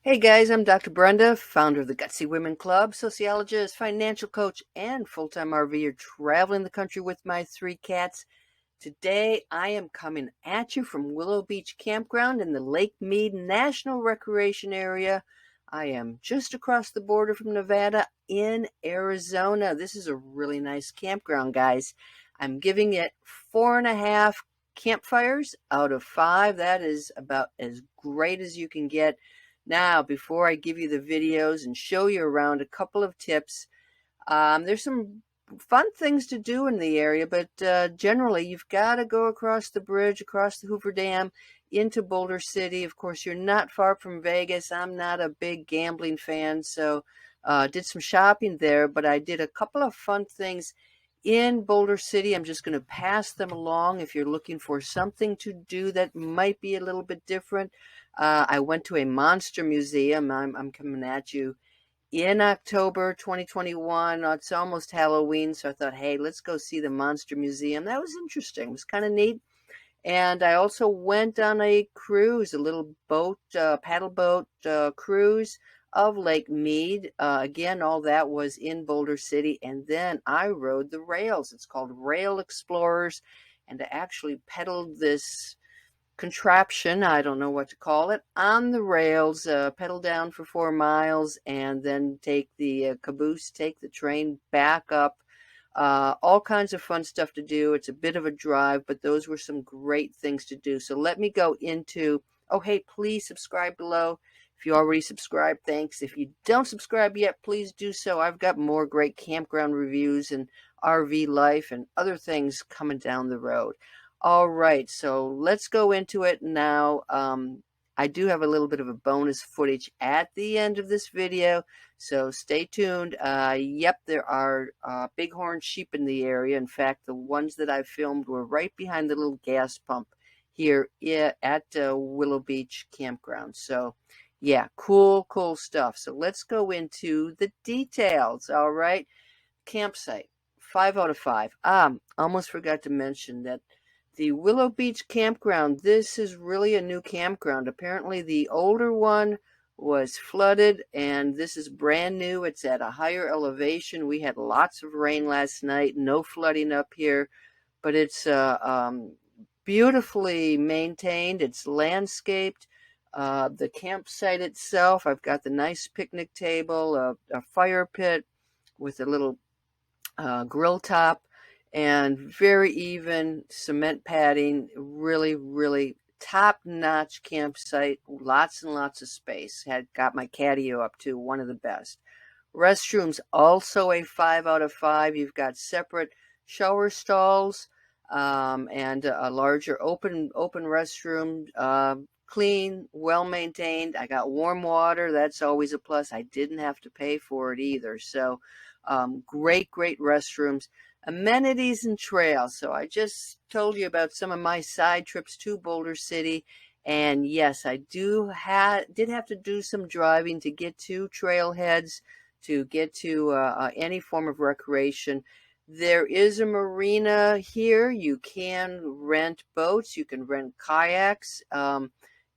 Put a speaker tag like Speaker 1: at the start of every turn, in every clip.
Speaker 1: Hey guys, I'm Dr. Brenda, founder of the Gutsy Women Club, sociologist, financial coach, and full-time RVer traveling the country with my three cats. Today I am coming at you from Willow Beach Campground in the Lake Mead National Recreation Area. I am just across the border from Nevada in Arizona. This is a really nice campground, guys. I'm giving it 4.5 campfires out of 5. That is about as great as you can get. Now, before I give you the videos and show you around, a couple of tips. There's some fun things to do in the area, but generally you've got to go across the bridge, across the Hoover Dam, into Boulder City. Of course, you're not far from Vegas. I'm not a big gambling fan, so did some shopping there, but I did a couple of fun things in Boulder City. I'm just going to pass them along if you're looking for something to do that might be a little bit different. I went to a monster museum. I'm coming at you in October 2021. It's almost Halloween, so I thought, hey, let's go see the Monster Museum. That was interesting. It was kind of neat. And I also went on a cruise, a little boat, paddle boat cruise of Lake Mead. Again, all that was in Boulder City. And then I rode the rails. It's called Rail Explorers. And I actually pedaled this contraption, I don't know what to call it, on the rails, pedal down for 4 miles, and then take the caboose, take the train back up. All kinds of fun stuff to do. It's a bit of a drive, but those were some great things to do. So let me go into, oh, hey, please subscribe below. If you already subscribed, thanks. If you don't subscribe yet, please do so. I've got more great campground reviews and RV life and other things coming down the road. All right, so let's go into it now. I do have a little bit of a bonus footage at the end of this video, so stay tuned. Yep, there are bighorn sheep in the area. In fact, the ones that I filmed were right behind the little gas pump here at Willow Beach Campground. So, yeah, cool stuff. So let's go into the details, all right? Campsite, 5 out of 5. Almost forgot to mention that the Willow Beach Campground, this is really a new campground. Apparently the older one was flooded, and this is brand new. It's at a higher elevation. We had lots of rain last night, no flooding up here, but it's beautifully maintained. It's landscaped. The campsite itself, I've got the nice picnic table, a fire pit with a little grill top, and very even cement padding. Really top-notch campsite. Lots and lots of space. Had got my catio up to one of the best. Restrooms, also a 5 out of 5. You've got separate shower stalls, and a larger open restroom. Clean, well maintained. I got warm water. That's always a plus. I didn't have to pay for it either. So great restrooms, amenities, and trails. So I just told you about some of my side trips to Boulder City. And yes, I did have to do some driving to get to trailheads, to get to any form of recreation. There is a marina here. You can rent boats. You can rent kayaks.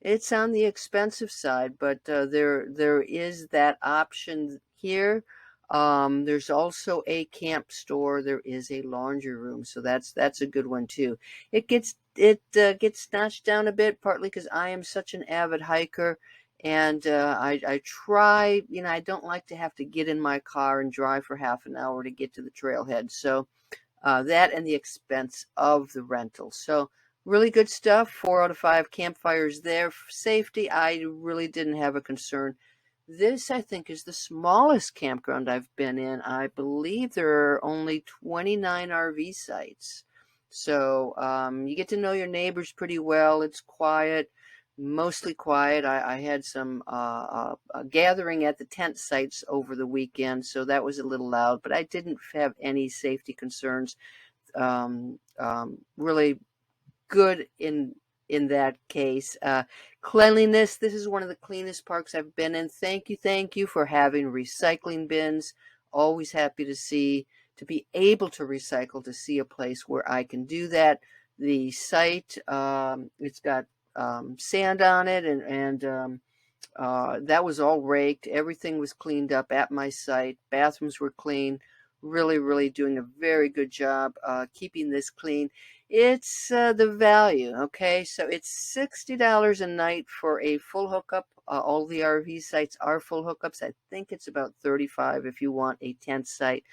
Speaker 1: It's on the expensive side, but there is that option here. There's also a camp store. There is a laundry room, so that's a good one too. It gets snatched down a bit, partly because I am such an avid hiker, and I try. I don't like to have to get in my car and drive for half an hour to get to the trailhead. So that and the expense of the rental. So really good stuff. 4 out of 5 campfires there. For safety, I really didn't have a concern. This, I think, is the smallest campground I've been in. I believe there are only 29 RV sites. So you get to know your neighbors pretty well. It's quiet, mostly quiet. I had some gathering at the tent sites over the weekend, so that was a little loud, but I didn't have any safety concerns. Really good in that case. Cleanliness, this is one of the cleanest parks I've been in. Thank you for having recycling bins. Always happy to be able to recycle, to see a place where I can do that. The site, it's got sand on it, and That was all raked. Everything was cleaned up at my site. Bathrooms were clean. Really, really doing a very good job keeping this clean. It's the value, okay? So it's $60 a night for a full hookup. All the RV sites are full hookups. I think it's about 35 if you want a tent site.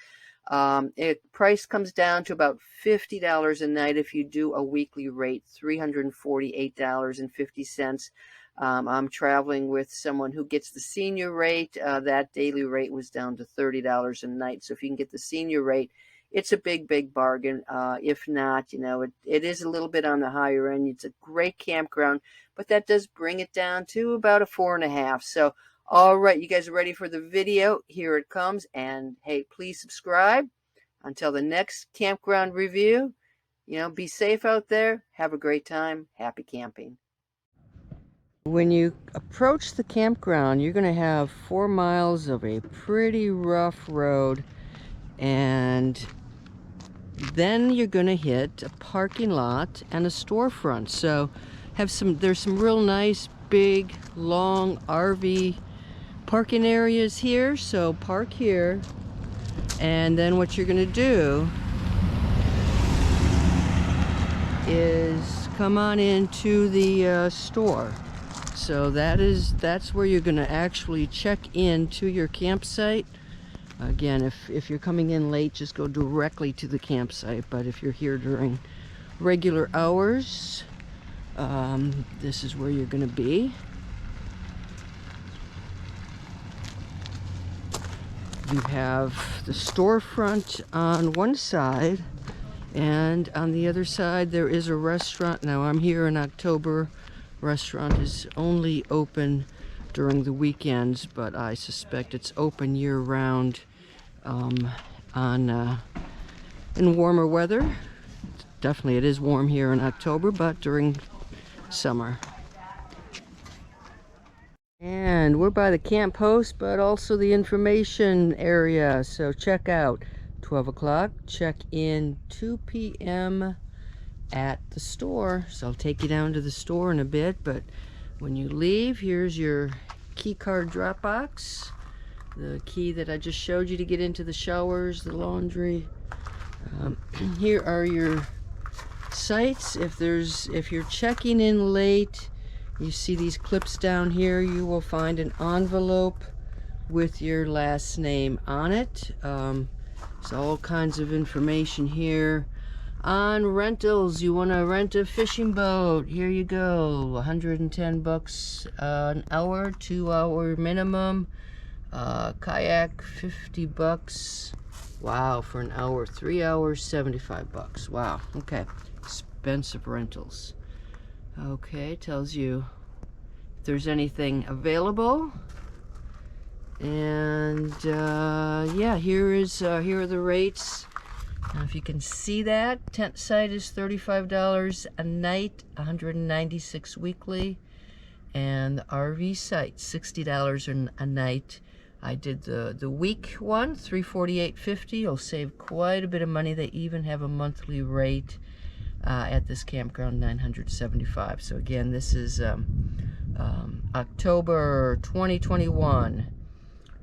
Speaker 1: Price comes down to about $50 a night if you do a weekly rate, $348.50. I'm traveling with someone who gets the senior rate. That daily rate was down to $30 a night. So if you can get the senior rate, it's a big, big bargain. If not, it is a little bit on the higher end. It's a great campground, but that does bring it down to about a 4.5. So, all right, you guys are ready for the video? Here it comes. And hey, please subscribe. Until the next campground review, be safe out there. Have a great time. Happy camping. When you approach the campground, you're going to have 4 miles of a pretty rough road, and then you're going to hit a parking lot and a storefront. So there's some real nice big long RV parking areas here, so park here, and then what you're going to do is come on into the store. So that's where you're going to actually check in to your campsite. Again, if you're coming in late, just go directly to the campsite. But if you're here during regular hours, this is where you're going to be. You have the storefront on one side, and on the other side there is a restaurant. Now I'm here in October. Restaurant is only open during the weekends, but I suspect it's open year-round in warmer weather. Definitely it is warm here in October, but during summer. And we're by the camp host, but also the information area. So check out 12 o'clock, check in 2 p.m. at the store. So I'll take you down to the store in a bit, but when you leave, here's your key card drop box, the key that I just showed you to get into the showers, the laundry. Here are your sites. If you're checking in late, you see these clips down here, you will find an envelope with your last name on it. So all kinds of information here. On rentals, you want to rent a fishing boat, here you go, 110 bucks an hour, 2-hour minimum. Kayak, 50 bucks. Wow, for an hour. 3 hours, 75 bucks. Wow, okay. Expensive rentals. Okay, tells you if there's anything available. And yeah, here are the rates. Now, if you can see that, tent site is $35 a night, $196 weekly, and the RV site $60 a night. I did the week one, $348.50. You'll save quite a bit of money. They even have a monthly rate at this campground, $975. So again, this is October 2021.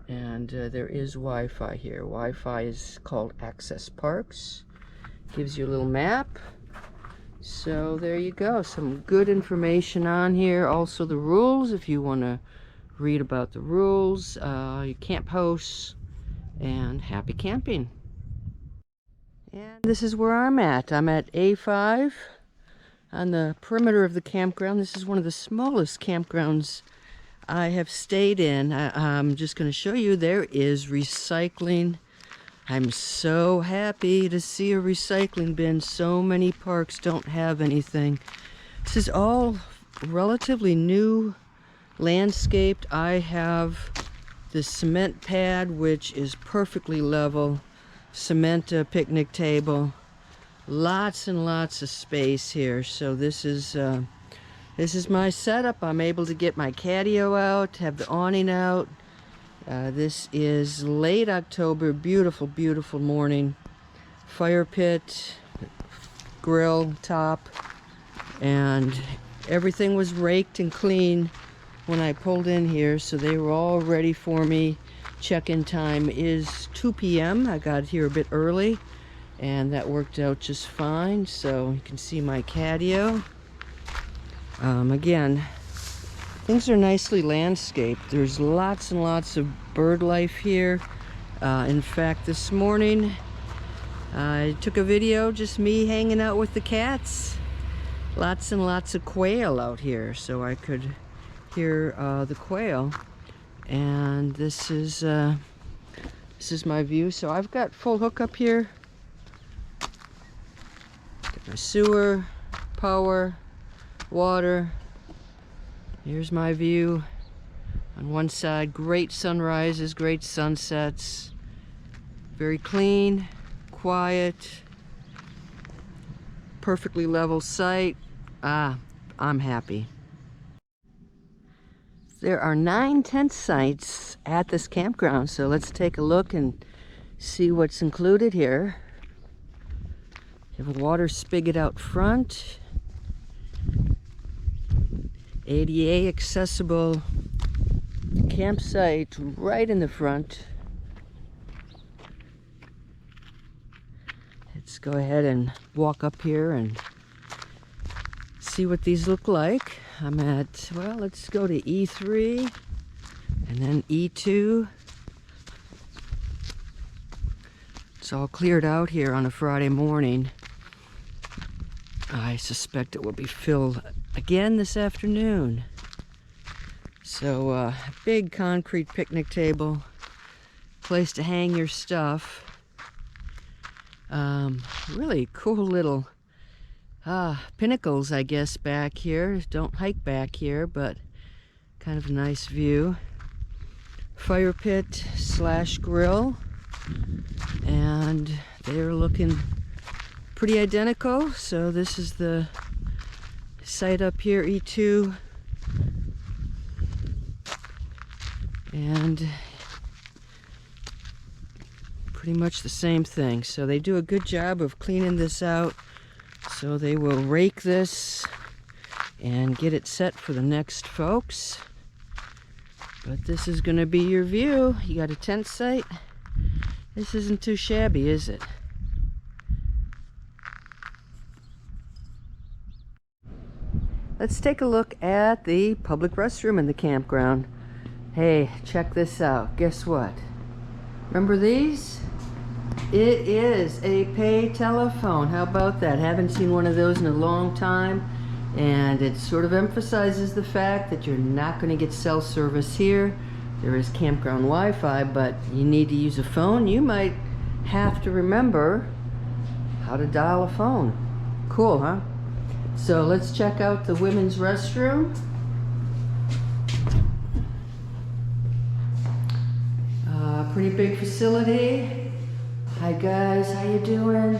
Speaker 1: And there is Wi-Fi here. Wi-Fi is called Access Parks. Gives you a little map. So there you go. Some good information on here. Also the rules, if you want to read about the rules. Your camp hosts. And happy camping. And this is where I'm at. I'm at A5 on the perimeter of the campground. This is one of the smallest campgrounds I have stayed in. I'm just going to show you there is recycling. I'm so happy to see a recycling bin. So many parks don't have anything. This is all relatively new, landscaped. I have the cement pad, which is perfectly level. Cement picnic table. Lots and lots of space here. So this is my setup. I'm able to get my catio out, have the awning out. This is late October, beautiful, beautiful morning. Fire pit, grill top, and everything was raked and clean when I pulled in here, so they were all ready for me. Check-in time is 2 p.m. I got here a bit early, and that worked out just fine. So you can see my catio. Again, things are nicely landscaped. There's lots and lots of bird life here. In fact, this morning I took a video, just me hanging out with the cats. Lots and lots of quail out here, so I could hear the quail. And this is my view. So I've got full hookup here. Got my sewer, power, water. Here's my view. On one side, great sunrises, great sunsets. Very clean, quiet, perfectly level site. I'm happy. There are 9 tent sites at this campground, so let's take a look and see what's included here. You have a water spigot out front. ADA accessible campsite right in the front. Let's go ahead and walk up here and see what these look like. I'm at, well, let's go to E3 and then E2. It's all cleared out here on a Friday morning. I suspect it will be filled again this afternoon. So, big concrete picnic table, place to hang your stuff. Really cool little pinnacles, I guess, back here. Don't hike back here, but kind of a nice view. Fire pit slash grill, and they're looking pretty identical. So this is the site up here, E2, and pretty much the same thing. So they do a good job of cleaning this out. So they will rake this and get it set for the next folks. But this is going to be your view. You got a tent site. This isn't too shabby, is it? Let's take a look at the public restroom in the campground. Hey, check this out. Guess what? Remember these? It is a pay telephone. How about that? Haven't seen one of those in a long time. And it sort of emphasizes the fact that you're not going to get cell service here. There is campground Wi-Fi, but you need to use a phone. You might have to remember how to dial a phone. Cool, huh? So let's check out the women's restroom. Pretty big facility. Hi guys, how you doing?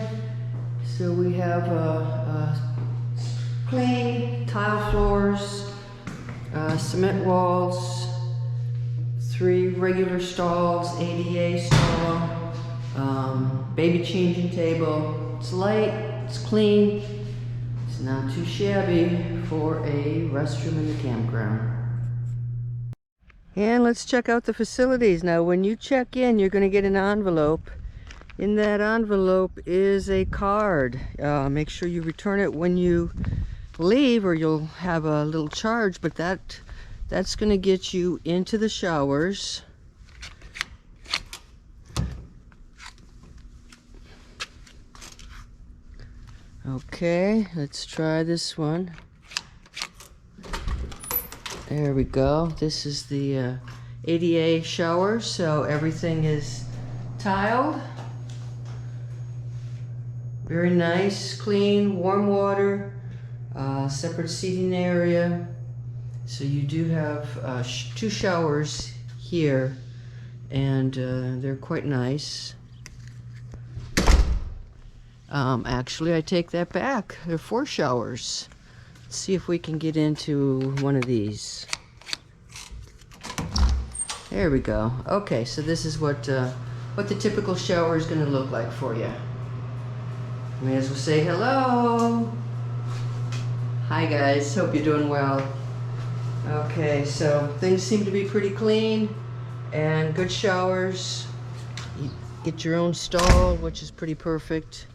Speaker 1: So we have clean tile floors, cement walls, 3 regular stalls, ADA stall, baby changing table. It's light, it's clean, it's not too shabby for a restroom in the campground. And let's check out the facilities. Now when you check in, you're going to get an envelope. In that envelope is a card. Make sure you return it when you leave or you'll have a little charge, but that's going to get you into the showers. Okay, let's try this one. There we go. This is the ADA shower, so everything is tiled. Very nice, clean, warm water, separate seating area. So you do have 2 showers here, and they're quite nice. Actually, I take that back. There are 4 showers. Let's see if we can get into one of these. There we go. Okay, so this is what the typical shower is going to look like for you. May as well say hello. Hi guys, hope you're doing well. Okay, so things seem to be pretty clean and good showers. You get your own stall, which is pretty perfect.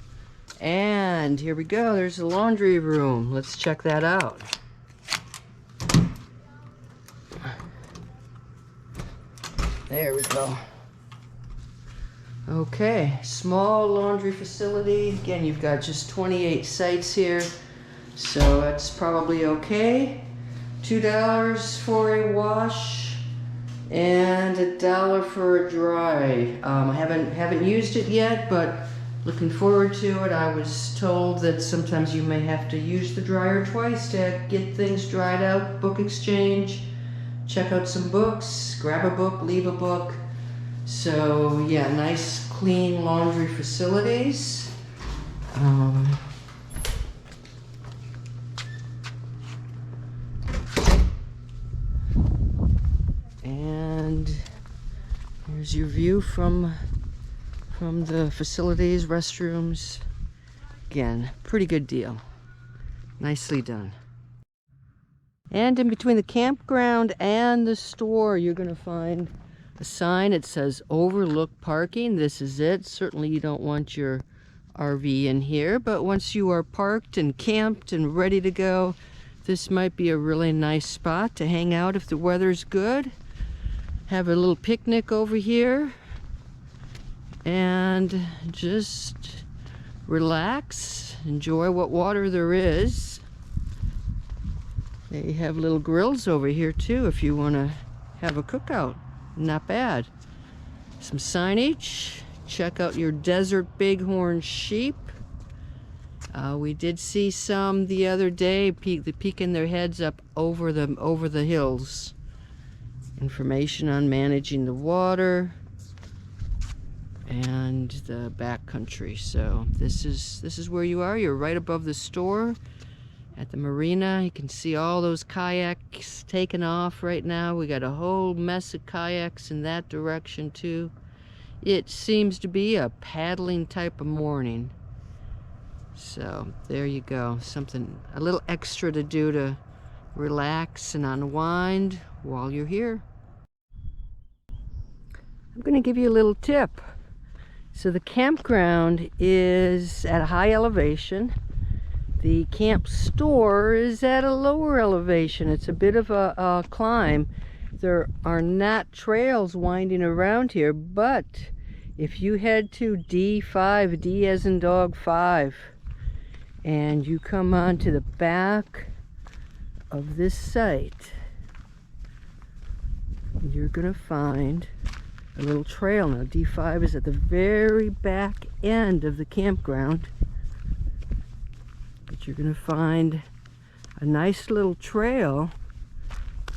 Speaker 1: And here we go, there's the laundry room. Let's check that out. There we go. Okay, small laundry facility. Again, you've got just 28 sites here, so that's probably okay. $2 for a wash and $1 for a dry. I haven't used it yet, but looking forward to it. I was told that sometimes you may have to use the dryer twice to get things dried out. Book exchange, check out some books, grab a book, leave a book. So yeah, nice clean laundry facilities. And here's your view from the facilities, restrooms. Again, pretty good deal. Nicely done. And in between the campground and the store, you're going to find a sign. It says overlook parking. This is it. Certainly you don't want your RV in here, but once you are parked and camped and ready to go, this might be a really nice spot to hang out if the weather's good. Have a little picnic over here and just relax, enjoy what water there is. They have little grills over here too if you want to have a cookout. Not bad. Some signage. Check out your desert bighorn sheep. We did see some the other day peeking their heads up over the hills. Information on managing the water and the backcountry. So this is where you are. You're right above the store at the Marina. You can see all those kayaks taking off right now. We got a whole mess of kayaks in that direction too. It seems to be a paddling type of morning. So there you go. Something a little extra to do to relax and unwind while you're here. I'm going to give you a little tip. So the campground is at a high elevation. The camp store is at a lower elevation. It's a bit of a climb. There are not trails winding around here, but if you head to D5, D as in dog 5, and you come on to the back of this site, you're gonna find a little trail. Now D5 is at the very back end of the campground, but you're gonna find a nice little trail,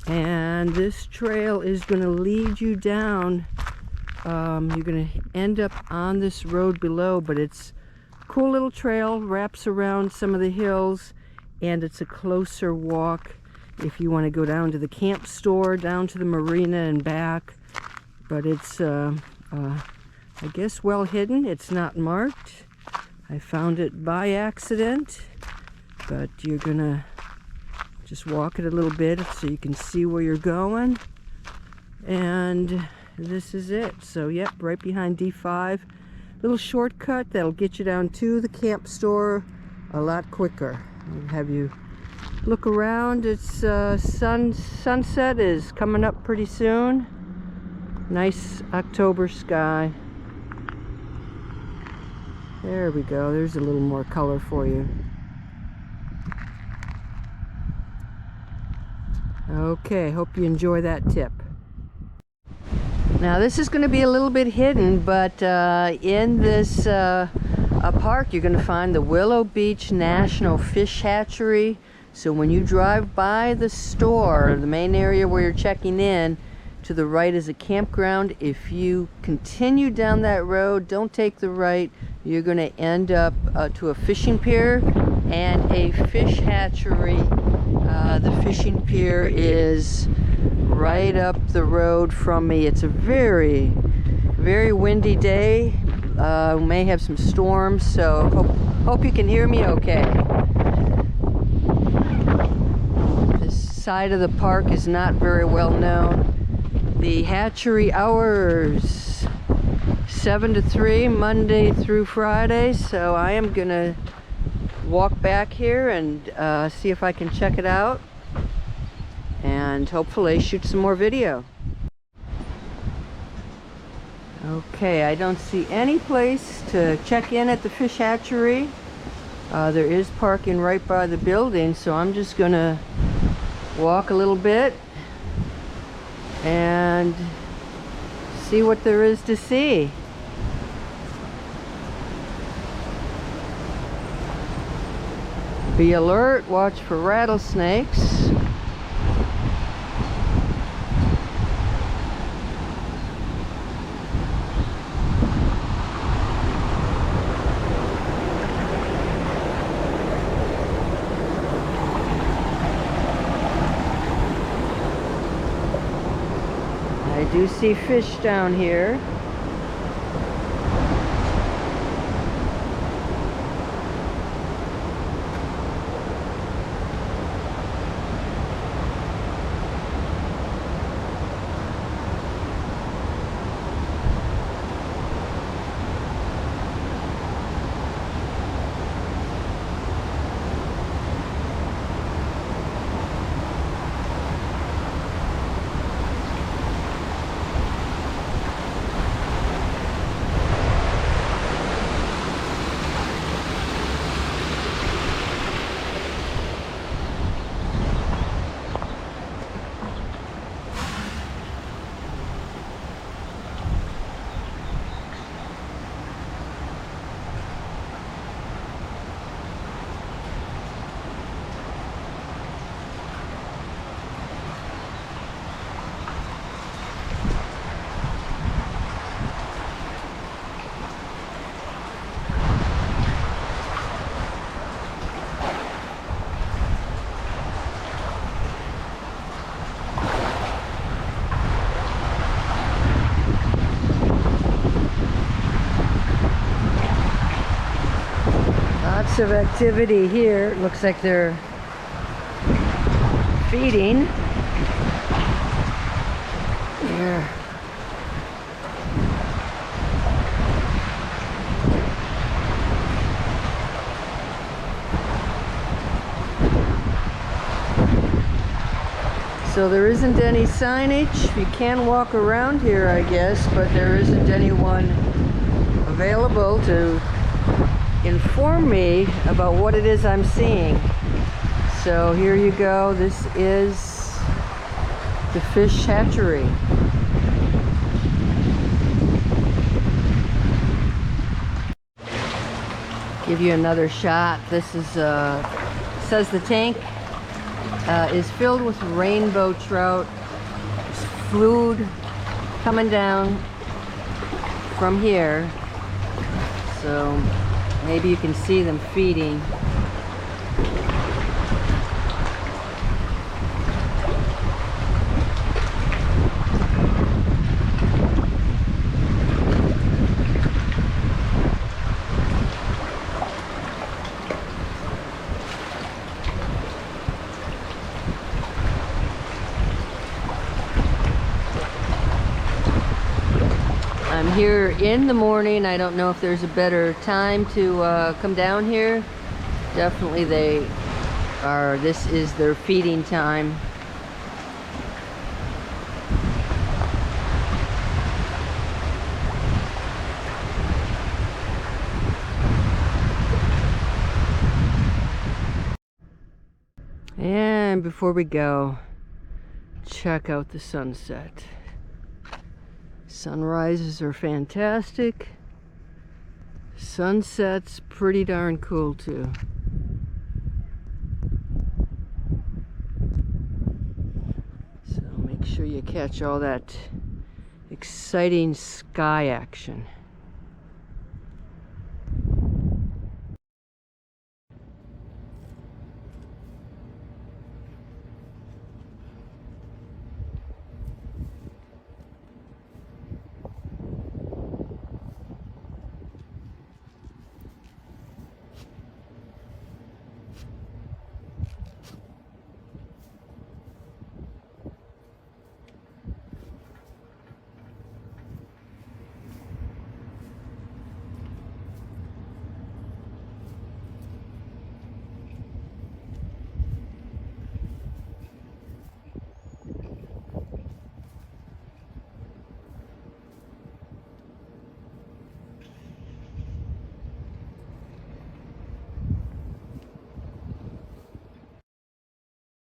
Speaker 1: and this trail is gonna lead you down. You're gonna end up on this road below, but it's a cool little trail, wraps around some of the hills, and it's a closer walk if you want to go down to the camp store, down to the marina and back. But it's I guess well hidden. It's not marked. I found it by accident, but you're gonna just walk it a little bit so you can see where you're going. And this is it. So yep, right behind D5. Little shortcut that'll get you down to the camp store a lot quicker. I'll have you look around. It's sunset is coming up pretty soon. Nice October sky. There we go. There's a little more color for you. Okay, hope you enjoy that tip. Now this is going to be a little bit hidden, but in this park you're going to find the Willow Beach National Fish Hatchery. So when you drive by the store, the main area where you're checking in, to the right is a campground. If you continue down that road, don't take the right, you're going to end up to a fishing pier and a fish hatchery. The fishing pier is right up the road from me. It's a very, very windy day. We may have some storms, so hope you can hear me okay. This side of the park is not very well known. The hatchery hours, 7 to 3, Monday through Friday. So I am gonna walk back here and see if I can check it out, and hopefully shoot some more video. Okay, I don't see any place to check in at the fish hatchery. There is parking right by the building, so I'm just gonna walk a little bit and see what there is to see. Be alert, watch for rattlesnakes. I do see fish down here. Lots of activity here. It looks like they're feeding. Here. So there isn't any signage. You can walk around here, I guess, but there isn't anyone available to inform me about what it is I'm seeing. So here you go. This is the fish hatchery. Give you another shot. This is says the tank is filled with rainbow trout. There's food coming down from here, so maybe you can see them feeding. I'm here in the morning. I don't know if there's a better time to come down here. Definitely they are, this is their feeding time. And before we go, check out the sunset. Sunrises are fantastic. Sunset's pretty darn cool too. So make sure you catch all that exciting sky action.